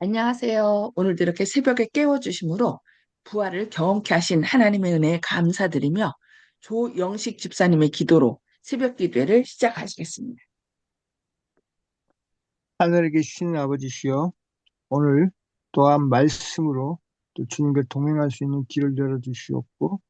안녕하세요. 오늘도 이렇게 새벽에 깨워주심으로 부활을 경험케 하신 하나님의 은혜에 감사드리며 조영식 집사님의 기도로 새벽 기도회를 시작하시겠습니다. 하늘에 계신 아버지시여, 오늘 또한 말씀으로 또 주님과 동행할 수 있는 길을 열어주시옵고,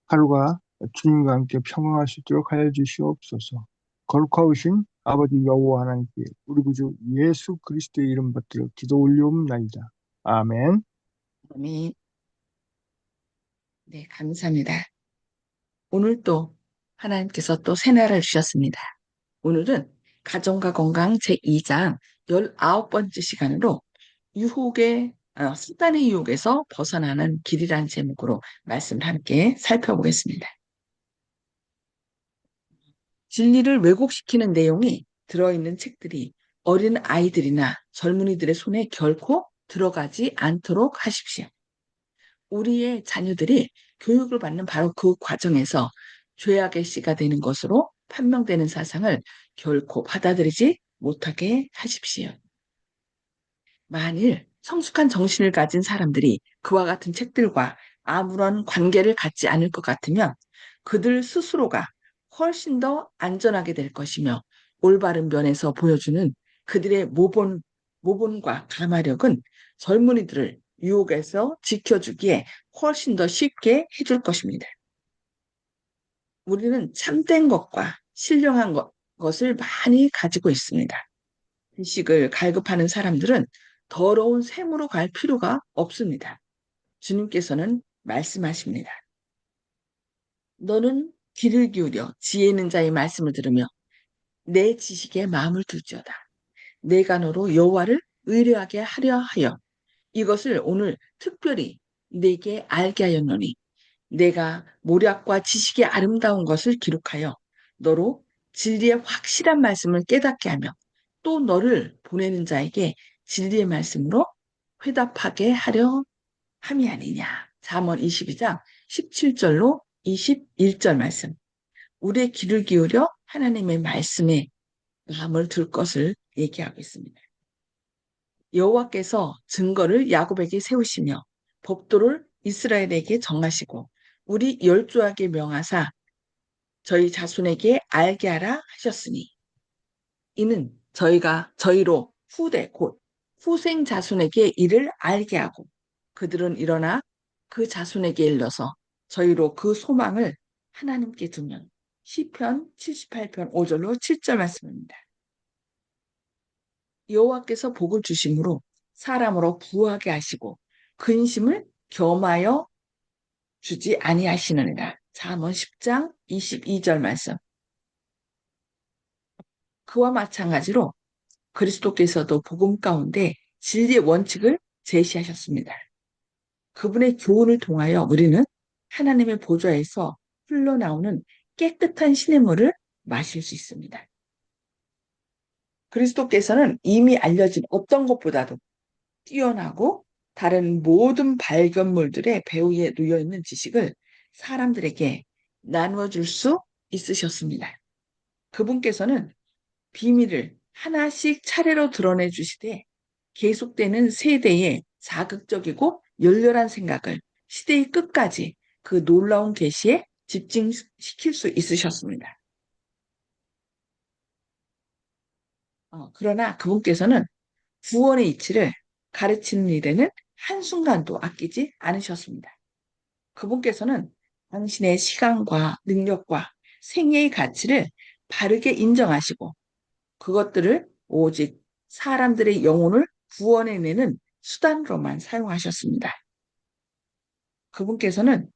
하루가 주님과 함께 평안할 수 있도록 하여 주시옵소서. 거룩하신 아버지 여호와 하나님께 우리 구주 예수 그리스도의 이름 받들어 기도 올리옵나이다. 아멘. 아멘. 네, 감사합니다. 오늘 또 하나님께서 또 새날을 주셨습니다. 오늘은 가정과 건강 제2장 19번째 시간으로 사단의 유혹에서 벗어나는 길이라는 제목으로 말씀을 함께 살펴보겠습니다. 진리를 왜곡시키는 내용이 들어있는 책들이 어린 아이들이나 젊은이들의 손에 결코 들어가지 않도록 하십시오. 우리의 자녀들이 교육을 받는 바로 그 과정에서 죄악의 씨가 되는 것으로 판명되는 사상을 결코 받아들이지 못하게 하십시오. 만일 성숙한 정신을 가진 사람들이 그와 같은 책들과 아무런 관계를 갖지 않을 것 같으면 그들 스스로가 훨씬 더 안전하게 될 것이며 올바른 면에서 보여주는 그들의 모본과 가마력은 젊은이들을 유혹에서 지켜주기에 훨씬 더 쉽게 해줄 것입니다. 우리는 참된 것과 신령한 것을 많이 가지고 있습니다. 지식을 갈급하는 사람들은 더러운 샘으로 갈 필요가 없습니다. 주님께서는 말씀하십니다. 너는 귀를 기울여 지혜 있는 자의 말씀을 들으며 내 지식에 마음을 둘지어다. 내가 너로 여호와를 의뢰하게 하려 하여 이것을 오늘 특별히 내게 알게 하였노니 내가 모략과 지식의 아름다운 것을 기록하여 너로 진리의 확실한 말씀을 깨닫게 하며 또 너를 보내는 자에게 진리의 말씀으로 회답하게 하려 함이 아니냐. 잠언 22장 17절로 21절 말씀. 우리의 귀를 기울여 하나님의 말씀에 마음을 둘 것을 얘기하고 있습니다. 여호와께서 증거를 야곱에게 세우시며 법도를 이스라엘에게 정하시고 우리 열조에게 명하사 저희 자손에게 알게 하라 하셨으니 이는 저희가 저희로 후대 곧 후생 자손에게 이를 알게 하고 그들은 일어나 그 자손에게 일러서 저희로 그 소망을 하나님께 두면 시편 78편 5절로 7절 말씀입니다. 여호와께서 복을 주심으로 사람으로 부하게 하시고 근심을 겸하여 주지 아니하시느니라. 잠언 10장 22절 말씀. 그와 마찬가지로 그리스도께서도 복음 가운데 진리의 원칙을 제시하셨습니다. 그분의 교훈을 통하여 우리는 하나님의 보좌에서 흘러나오는 깨끗한 시냇물을 마실 수 있습니다. 그리스도께서는 이미 알려진 어떤 것보다도 뛰어나고 다른 모든 발견물들의 배후에 놓여있는 지식을 사람들에게 나누어 줄 수 있으셨습니다. 그분께서는 비밀을 하나씩 차례로 드러내 주시되 계속되는 세대의 자극적이고 열렬한 생각을 시대의 끝까지 그 놀라운 계시에 집중시킬 수 있으셨습니다. 그러나 그분께서는 구원의 이치를 가르치는 일에는 한순간도 아끼지 않으셨습니다. 그분께서는 당신의 시간과 능력과 생애의 가치를 바르게 인정하시고 그것들을 오직 사람들의 영혼을 구원해내는 수단으로만 사용하셨습니다. 그분께서는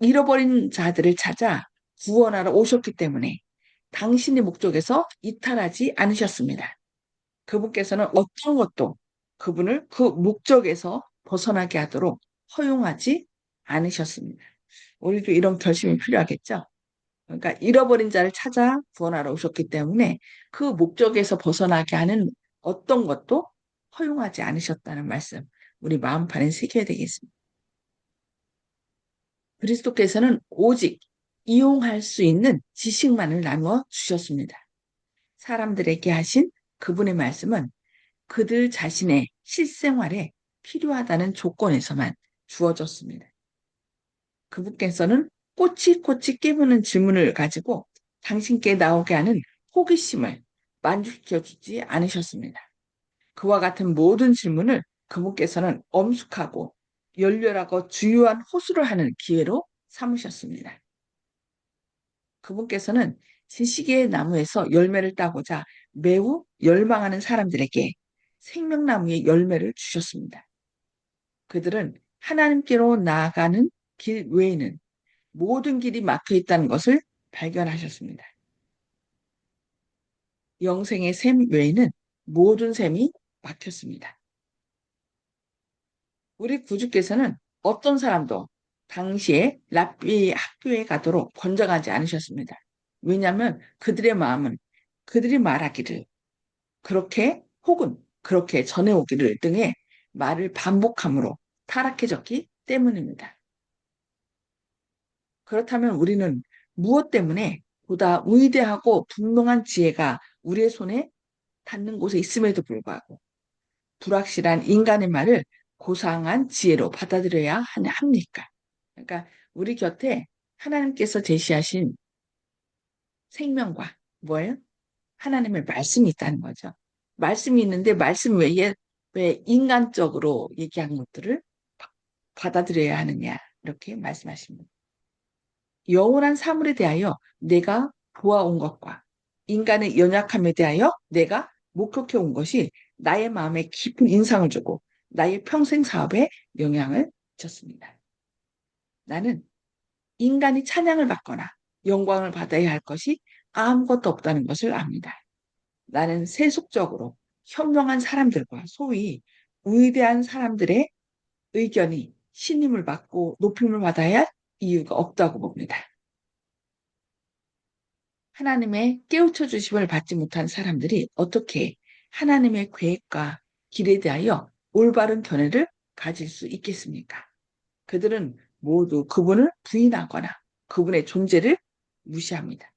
잃어버린 자들을 찾아 구원하러 오셨기 때문에 당신의 목적에서 이탈하지 않으셨습니다. 그분께서는 어떤 것도 그분을 그 목적에서 벗어나게 하도록 허용하지 않으셨습니다. 우리도 이런 결심이 필요하겠죠? 그러니까 잃어버린 자를 찾아 구원하러 오셨기 때문에 그 목적에서 벗어나게 하는 어떤 것도 허용하지 않으셨다는 말씀, 우리 마음판에 새겨야 되겠습니다. 그리스도께서는 오직 이용할 수 있는 지식만을 나누어 주셨습니다. 사람들에게 하신 그분의 말씀은 그들 자신의 실생활에 필요하다는 조건에서만 주어졌습니다. 그분께서는 꼬치꼬치 깨무는 질문을 가지고 당신께 나오게 하는 호기심을 만족시켜 주지 않으셨습니다. 그와 같은 모든 질문을 그분께서는 엄숙하고 열렬하고 주요한 호소를 하는 기회로 삼으셨습니다. 그분께서는 지식의 나무에서 열매를 따고자 매우 열망하는 사람들에게 생명나무의 열매를 주셨습니다. 그들은 하나님께로 나아가는 길 외에는 모든 길이 막혀 있다는 것을 발견하셨습니다. 영생의 샘 외에는 모든 샘이 막혔습니다. 우리 구주께서는 어떤 사람도 당시에 랍비의 학교에 가도록 권장하지 않으셨습니다. 왜냐하면 그들의 마음은 그들이 말하기를 그렇게 혹은 그렇게 전해오기를 등의 말을 반복함으로 타락해졌기 때문입니다. 그렇다면 우리는 무엇 때문에 보다 위대하고 분명한 지혜가 우리의 손에 닿는 곳에 있음에도 불구하고 불확실한 인간의 말을 고상한 지혜로 받아들여야 합니까? 그러니까 우리 곁에 하나님께서 제시하신 생명과 뭐예요? 하나님의 말씀이 있다는 거죠. 말씀이 있는데 말씀 외에 왜 인간적으로 얘기한 것들을 받아들여야 하느냐 이렇게 말씀하십니다. 영원한 사물에 대하여 내가 보아온 것과 인간의 연약함에 대하여 내가 목격해 온 것이 나의 마음에 깊은 인상을 주고 나의 평생 사업에 영향을 미쳤습니다. 나는 인간이 찬양을 받거나 영광을 받아야 할 것이 아무것도 없다는 것을 압니다. 나는 세속적으로 현명한 사람들과 소위 위대한 사람들의 의견이 신임을 받고 높임을 받아야 할 이유가 없다고 봅니다. 하나님의 깨우쳐 주심을 받지 못한 사람들이 어떻게 하나님의 계획과 길에 대하여 올바른 견해를 가질 수 있겠습니까? 그들은 모두 그분을 부인하거나 그분의 존재를 무시합니다.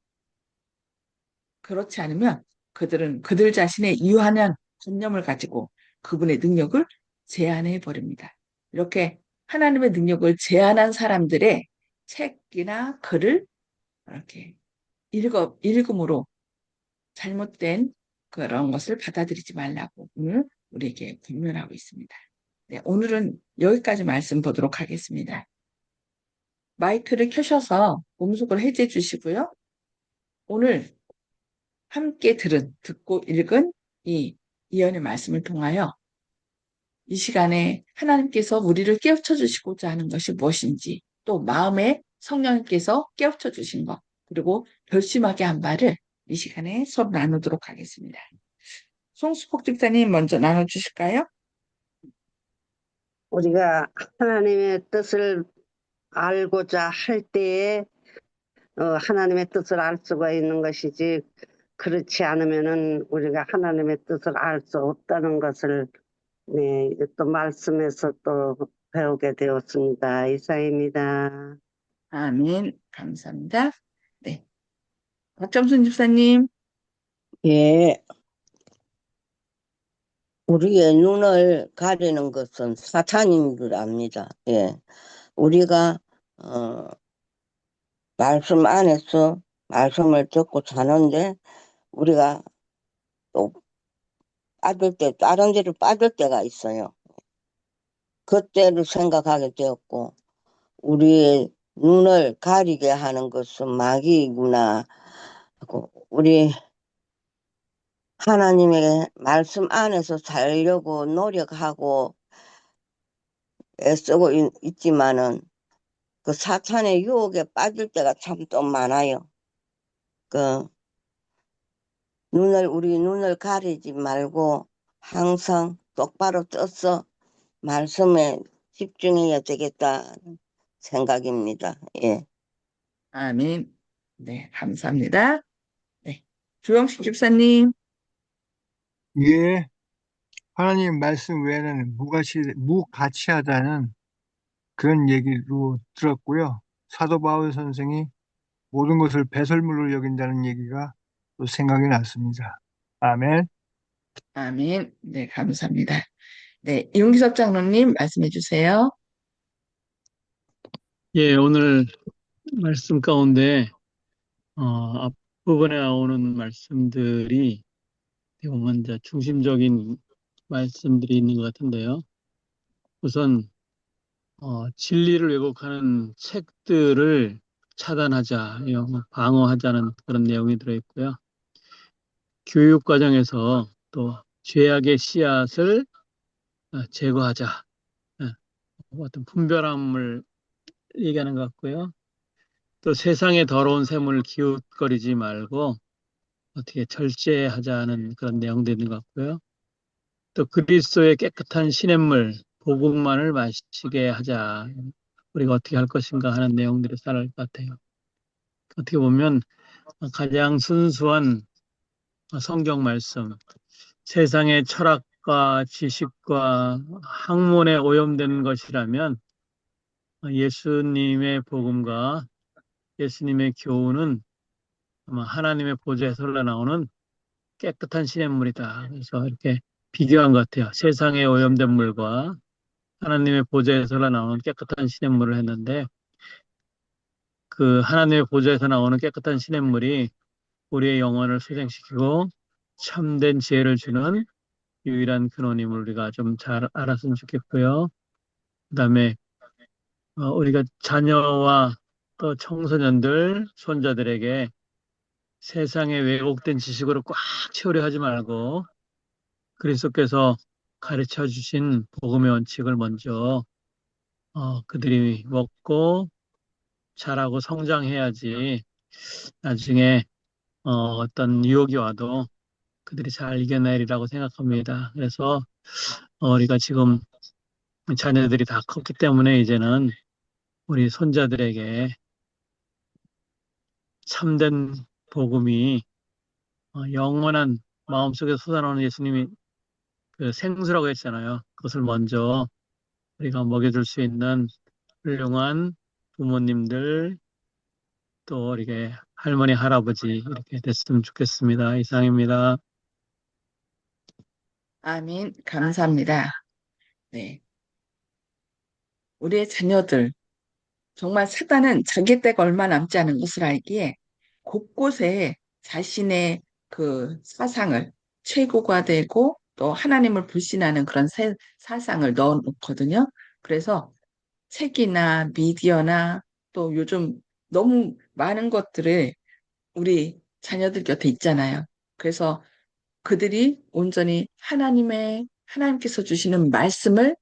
그렇지 않으면 그들은 그들 자신의 유한한 관념을 가지고 그분의 능력을 제한해 버립니다. 이렇게 하나님의 능력을 제한한 사람들의 책이나 글을 이렇게 읽음으로 잘못된 그런 것을 받아들이지 말라고 오늘 우리에게 권면하고 있습니다. 네, 오늘은 여기까지 말씀 보도록 하겠습니다. 마이크를 켜셔서 음성을 해제해 주시고요. 오늘 함께 듣고 읽은 이 이언의 말씀을 통하여 이 시간에 하나님께서 우리를 깨우쳐 주시고자 하는 것이 무엇인지 또 마음에 성령님께서 깨우쳐 주신 것 그리고 결심하게 한 바를 이 시간에 서로 나누도록 하겠습니다. 송수복 집사님 먼저 나눠주실까요? 우리가 하나님의 뜻을 알고자 할 때에 하나님의 뜻을 알 수가 있는 것이지 그렇지 않으면은 우리가 하나님의 뜻을 알 수 없다는 것을 네, 또 말씀에서 또 배우게 되었습니다. 이사입니다. 아멘. 감사합니다. 네. 박정순 집사님. 예, 우리의 눈을 가리는 것은 사탄인 줄 압니다. 예, 우리가, 어, 말씀 안에서 말씀을 듣고 자는데, 우리가 또 다른 데로 빠질 때가 있어요. 그때를 생각하게 되었고, 우리의 눈을 가리게 하는 것은 마귀이구나 하고, 우리 하나님의 말씀 안에서 살려고 노력하고 애쓰고 있지만은 그 사탄의 유혹에 빠질 때가 참 또 많아요. 그 우리 눈을 가리지 말고 항상 똑바로 떠서 말씀에 집중해야 되겠다는 생각입니다. 예. 아멘. 네, 감사합니다. 네. 조영식 집사님. 예, 하나님 말씀 외에는 무가치하다는 그런 얘기로 들었고요. 사도 바울 선생이 모든 것을 배설물로 여긴다는 얘기가 또 생각이 났습니다. 아멘. 아멘. 네, 감사합니다. 네, 윤기섭 장로님 말씀해 주세요. 예, 오늘 말씀 가운데, 앞부분에 나오는 말씀들이 어떻게 보면 이제 중심적인 말씀들이 있는 것 같은데요. 우선, 진리를 왜곡하는 책들을 차단하자, 방어하자는 그런 내용이 들어있고요. 교육 과정에서 또 죄악의 씨앗을 제거하자. 예, 어떤 분별함을 얘기하는 것 같고요. 또 세상의 더러운 샘을 기웃거리지 말고 어떻게 절제하자는 그런 내용도 있는 것 같고요. 또 그리스도의 깨끗한 시냇물, 복음만을 마시게 하자. 우리가 어떻게 할 것인가 하는 내용들이 살아날 것 같아요. 어떻게 보면 가장 순수한 성경 말씀, 세상의 철학과 지식과 학문에 오염된 것이라면 예수님의 복음과 예수님의 교훈은 아마 하나님의 보좌에서 흘러나오는 깨끗한 시냇물이다. 그래서 이렇게 비교한 것 같아요. 세상에 오염된 물과 하나님의 보좌에서 흘러나오는 깨끗한 시냇물을 했는데 그 하나님의 보좌에서 나오는 깨끗한 시냇물이 우리의 영혼을 소생시키고 참된 지혜를 주는 유일한 근원임을 우리가 좀 잘 알았으면 좋겠고요. 그다음에 우리가 자녀와 또 청소년들, 손자들에게 세상의 왜곡된 지식으로 꽉 채우려 하지 말고 그리스도께서 가르쳐 주신 복음의 원칙을 먼저 그들이 먹고 자라고 성장해야지 나중에 어떤 유혹이 와도 그들이 잘 이겨내리라고 생각합니다. 그래서 우리가 지금 자녀들이 다 컸기 때문에 이제는 우리 손자들에게 참된 복음이 영원한 마음속에 솟아나오는 예수님이 그 생수라고 했잖아요. 그것을 먼저 우리가 먹여줄 수 있는 훌륭한 부모님들 또 이렇게 할머니, 할아버지 이렇게 됐으면 좋겠습니다. 이상입니다. 아멘. 감사합니다. 네. 우리의 자녀들, 정말 사단은 자기 때가 얼마 남지 않은 것을 알기에 곳곳에 자신의 그 사상을 최고화되고 또 하나님을 불신하는 그런 사상을 넣어 놓거든요. 그래서 책이나 미디어나 또 요즘 너무 많은 것들을 우리 자녀들 곁에 있잖아요. 그래서 그들이 온전히 하나님께서 주시는 말씀을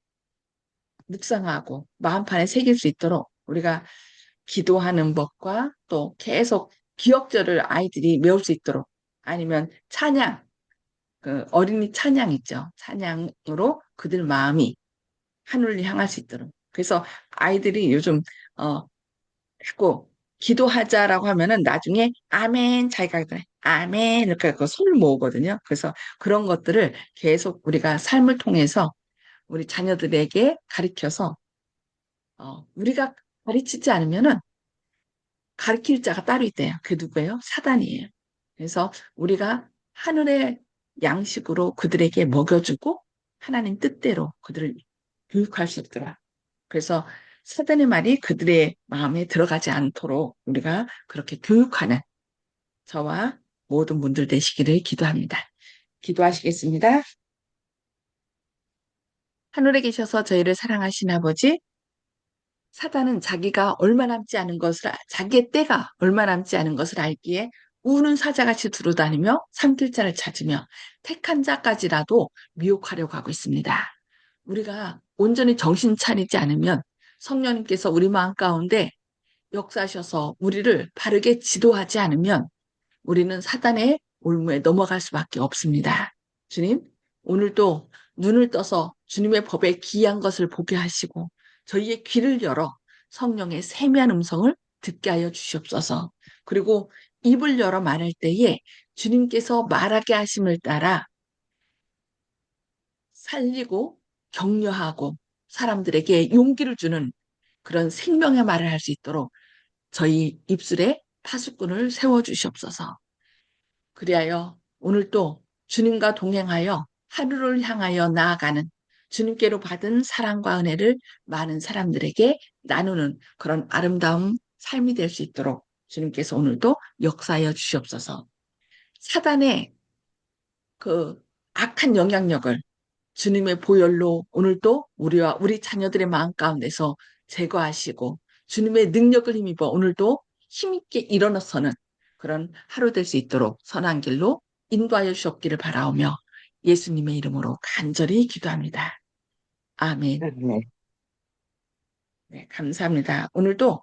묵상하고 마음판에 새길 수 있도록 우리가 기도하는 법과 또 계속 기억절을 아이들이 외울 수 있도록 아니면 찬양, 그 어린이 찬양 있죠. 찬양으로 그들 마음이 하늘을 향할 수 있도록. 그래서 아이들이 요즘 어 자꾸 기도하자라고 하면은 나중에 아멘 자기가 그래 아멘 이렇게 해서 손을 모으거든요. 그래서 그런 것들을 계속 우리가 삶을 통해서 우리 자녀들에게 가르쳐서 우리가 가르치지 않으면은 가르칠 자가 따로 있대요. 그게 누구예요? 사단이에요. 그래서 우리가 하늘의 양식으로 그들에게 먹여주고 하나님 뜻대로 그들을 교육할 수 있더라. 그래서 사단의 말이 그들의 마음에 들어가지 않도록 우리가 그렇게 교육하는 저와 모든 분들 되시기를 기도합니다. 기도하시겠습니다. 하늘에 계셔서 저희를 사랑하신 아버지, 사단은 자기가 얼마 남지 않은 것을, 자기의 때가 얼마 남지 않은 것을 알기에 우는 사자같이 두루다니며 삼킬 자를 찾으며 택한 자까지라도 미혹하려고 하고 있습니다. 우리가 온전히 정신 차리지 않으면 성령님께서 우리 마음 가운데 역사하셔서 우리를 바르게 지도하지 않으면 우리는 사단의 올무에 넘어갈 수밖에 없습니다. 주님, 오늘도 눈을 떠서 주님의 법에 기이한 것을 보게 하시고 저희의 귀를 열어 성령의 세미한 음성을 듣게 하여 주시옵소서. 그리고 입을 열어 말할 때에 주님께서 말하게 하심을 따라 살리고 격려하고 사람들에게 용기를 주는 그런 생명의 말을 할 수 있도록 저희 입술에 파수꾼을 세워주시옵소서. 그리하여 오늘도 주님과 동행하여 하루를 향하여 나아가는 주님께로 받은 사랑과 은혜를 많은 사람들에게 나누는 그런 아름다운 삶이 될 수 있도록 주님께서 오늘도 역사하여 주시옵소서. 사단의 그 악한 영향력을 주님의 보혈로 오늘도 우리와 우리 자녀들의 마음 가운데서 제거하시고 주님의 능력을 힘입어 오늘도 힘있게 일어나서는 그런 하루 될 수 있도록 선한 길로 인도하여 주옵기를 바라오며 예수님의 이름으로 간절히 기도합니다. 아멘. 네. 네, 감사합니다. 오늘도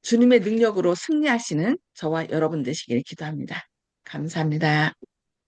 주님의 능력으로 승리하시는 저와 여러분 되시기를 기도합니다. 감사합니다.